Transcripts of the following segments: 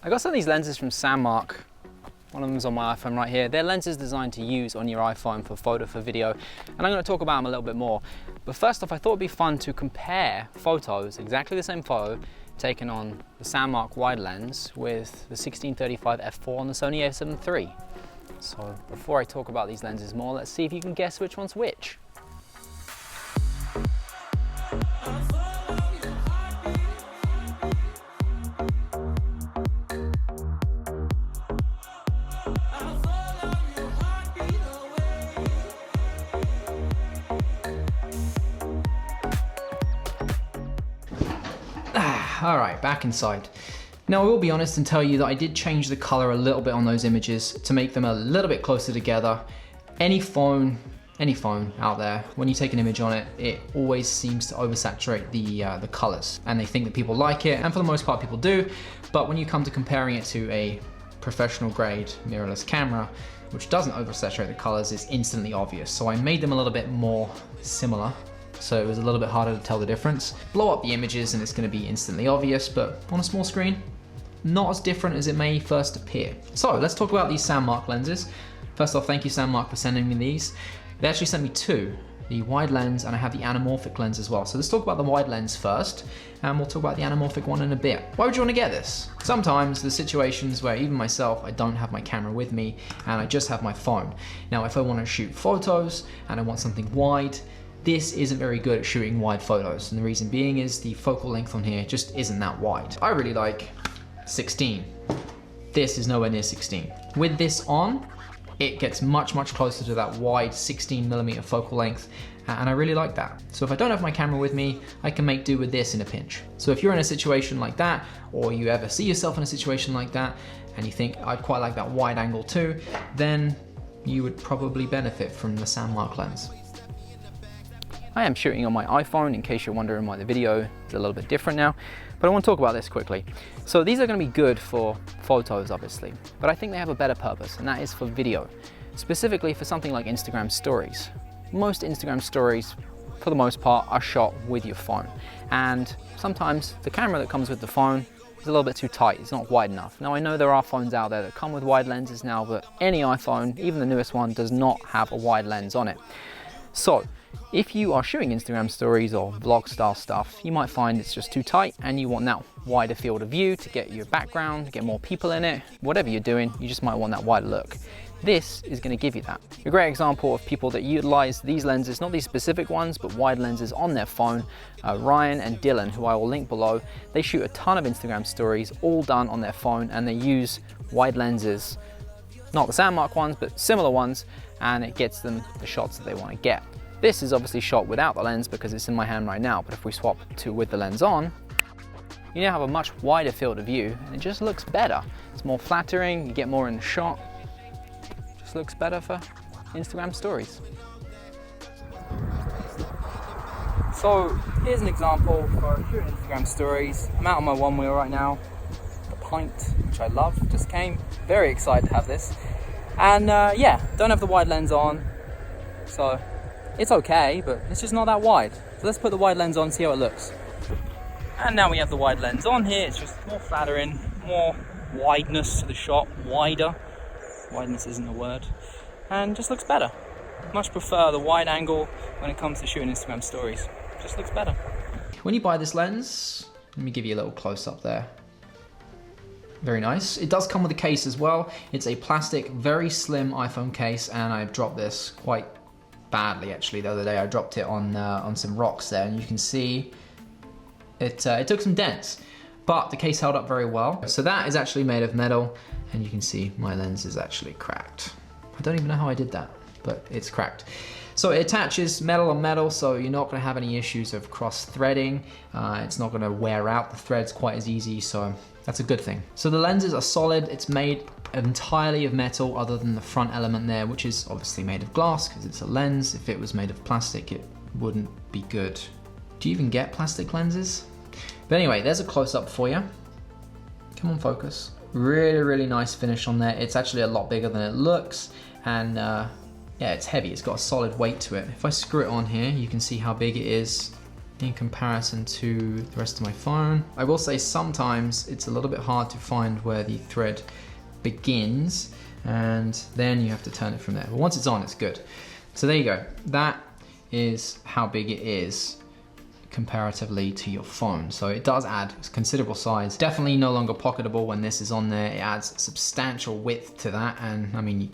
I got some of these lenses from Sandmarc. One of them is on my iPhone right here. They're lenses designed to use on your iPhone for photo, for video, and I'm going to talk about them a little bit more. But first off, I thought it'd be fun to compare photos, exactly the same photo, taken on the Sandmarc wide lens with the 1635 f4 on the Sony A7 III. So before I talk about these lenses more, let's see if you can guess which one's which. All right, back inside. Now I will be honest and tell you that I did change the color a little bit on those images to make them a little bit closer together. Any phone out there, when you take an image on it, it always seems to oversaturate the colors, and they think that people like it, and for the most part people do, but when you come to comparing it to a professional grade mirrorless camera, which doesn't oversaturate the colors, it's instantly obvious. So I made them a little bit more similar, so it was a little bit harder to tell the difference. Blow up the images and it's going to be instantly obvious, but on a small screen, not as different as it may first appear. So let's talk about these Sandmarc lenses. First off, thank you Sandmarc for sending me these. They actually sent me two, the wide lens and I have the anamorphic lens as well. So let's talk about the wide lens first, and we'll talk about the anamorphic one in a bit. Why would you want to get this? Sometimes there's situations where even myself, I don't have my camera with me and I just have my phone. Now if I want to shoot photos and I want something wide, this isn't very good at shooting wide photos, and the reason being is the focal length on here just isn't that wide. I really like 16. This is nowhere near 16. With this on, it gets much closer to that wide 16mm focal length, and I really like that. So if I don't have my camera with me, I can make do with this in a pinch. So if you're in a situation like that, or you ever see yourself in a situation like that, and you think, I'd quite like that wide angle too, then you would probably benefit from the Sandmarc lens. I am shooting on my iPhone, in case you're wondering why the video is a little bit different now, but I want to talk about this quickly. So these are going to be good for photos, obviously, but I think they have a better purpose, and that is for video, specifically for something like Instagram stories. Most Instagram stories, for the most part, are shot with your phone, and sometimes the camera that comes with the phone is a little bit too tight, it's not wide enough. Now I know there are phones out there that come with wide lenses now, but any iPhone, even the newest one, does not have a wide lens on it. So if you are shooting Instagram stories or vlog style stuff, you might find it's just too tight and you want that wider field of view to get your background, to get more people in it. Whatever you're doing, you just might want that wider look. This is going to give you that. A great example of people that utilize these lenses, not these specific ones, but wide lenses on their phone, Ryan and Dylan, who I will link below. They shoot a ton of Instagram stories, all done on their phone, and they use wide lenses, not the Sandmarc ones, but similar ones, and it gets them the shots that they want to get. This is obviously shot without the lens because it's in my hand right now, but if we swap to with the lens on, you now have a much wider field of view and it just looks better. It's more flattering, you get more in the shot, just looks better for Instagram stories. So here's an example for shooting Instagram stories. I'm out on my one wheel right now, the Pint, which I love, just came. Very excited to have this. And yeah, don't have the wide lens on, so it's okay, but it's just not that wide. So let's put the wide lens on, see how it looks. And now we have the wide lens on here. It's just more flattering, more wideness to the shot, wider. Wideness isn't a word. And just looks better. Much prefer the wide angle when it comes to shooting Instagram stories. Just looks better. When you buy this lens, let me give you a little close up there. Very nice. It does come with a case as well. It's a plastic, very slim iPhone case, and I've dropped this quite badly actually the other day. I dropped it on some rocks there, and you can see it took some dents, but the case held up very well. So that is actually made of metal, and you can see my lens is actually cracked. I don't even know how I did that, but it's cracked. So it attaches metal on metal, so you're not going to have any issues of cross threading. It's not going to wear out the threads quite as easy, so that's a good thing. So the lenses are solid. It's made entirely of metal other than the front element there, which is obviously made of glass because it's a lens. If it was made of plastic, it wouldn't be good. Do you even get plastic lenses? But anyway, there's a close-up for you. Come on, focus. Really nice finish on there. It's actually a lot bigger than it looks, and yeah, it's heavy. It's got a solid weight to it. If I screw it on here, you can see how big it is. in comparison to the rest of my phone. I will say sometimes it's a little bit hard to find where the thread begins, and then you have to turn it from there. But once it's on, it's good. So there you go. That is how big it is comparatively to your phone. So it does add considerable size. Definitely no longer pocketable when this is on there. It adds substantial width to that, and I mean, you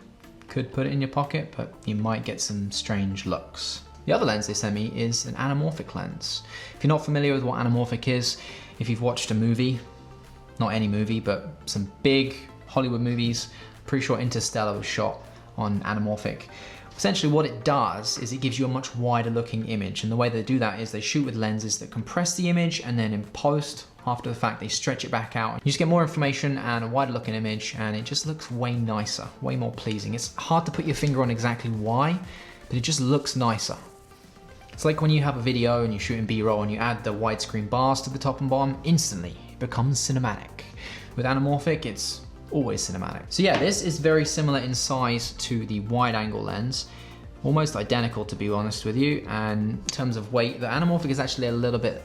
could put it in your pocket, but you might get some strange looks. The other lens they sent me is an anamorphic lens. If you're not familiar with what anamorphic is, if you've watched a movie, not any movie, but some big Hollywood movies, pretty sure Interstellar was shot on anamorphic. Essentially what it does is it gives you a much wider looking image, and the way they do that is they shoot with lenses that compress the image, and then in post, after the fact, they stretch it back out. You just get more information and a wider looking image, and it just looks way nicer, way more pleasing. It's hard to put your finger on exactly why, but it just looks nicer. It's like when you have a video and you shoot in B-roll and you add the widescreen bars to the top and bottom, instantly it becomes cinematic. With anamorphic, it's always cinematic. So yeah, this is very similar in size to the wide angle lens, almost identical to be honest with you, and in terms of weight, the anamorphic is actually a little bit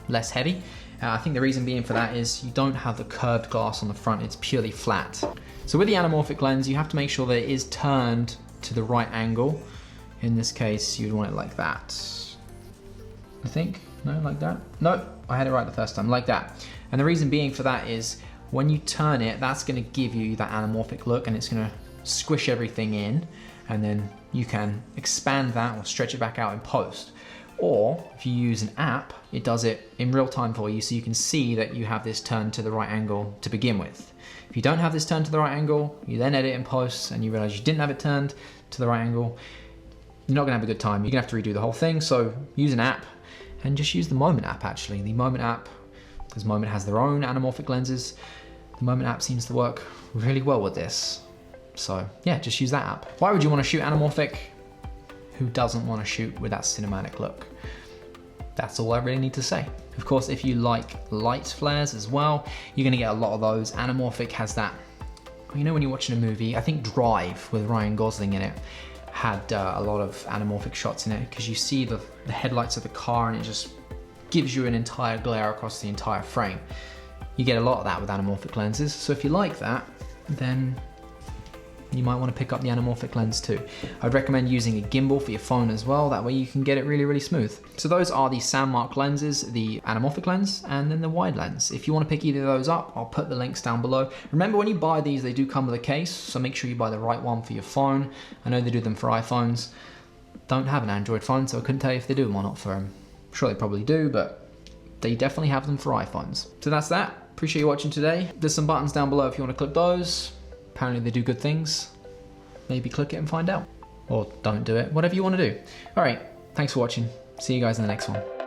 less heavy. I think the reason being for that is you don't have the curved glass on the front, it's purely flat. So with the anamorphic lens, you have to make sure that it is turned to the right angle. In this case, you'd want it like that. I think, no, like that? No, I had it right the first time, like that. And the reason being for that is when you turn it, that's gonna give you that anamorphic look, and it's gonna squish everything in, and then you can expand that or stretch it back out in post. Or if you use an app, it does it in real time for you, so you can see that you have this turned to the right angle to begin with. If you don't have this turned to the right angle, you then edit in post and you realize you didn't have it turned to the right angle, you're not gonna have a good time. You're gonna have to redo the whole thing. So use an app, and just use the Moment app actually. The Moment app, because Moment has their own anamorphic lenses, the Moment app seems to work really well with this. So yeah, just use that app. Why would you want to shoot anamorphic? Who doesn't want to shoot with that cinematic look? That's all I really need to say. Of course, if you like light flares as well, you're gonna get a lot of those. Anamorphic has that, you know when you're watching a movie, I think Drive with Ryan Gosling in it, had a lot of anamorphic shots in it, because you see the headlights of the car and it just gives you an entire glare across the entire frame. You get a lot of that with anamorphic lenses, so if you like that, then you might want to pick up the anamorphic lens too. I'd recommend using a gimbal for your phone as well, that way you can get it really, really smooth. So those are the Sandmarc lenses, the anamorphic lens and then the wide lens. If you want to pick either of those up, I'll put the links down below. Remember, when you buy these, they do come with a case, so make sure you buy the right one for your phone. I know they do them for iPhones. Don't have an Android phone, so I couldn't tell you if they do them or not for them. I'm sure they probably do, but they definitely have them for iPhones. So that's that. Appreciate you watching today. There's some buttons down below if you want to click those. Apparently they do good things. Maybe click it and find out. Or don't do it, whatever you want to do. All right, thanks for watching. See you guys in the next one.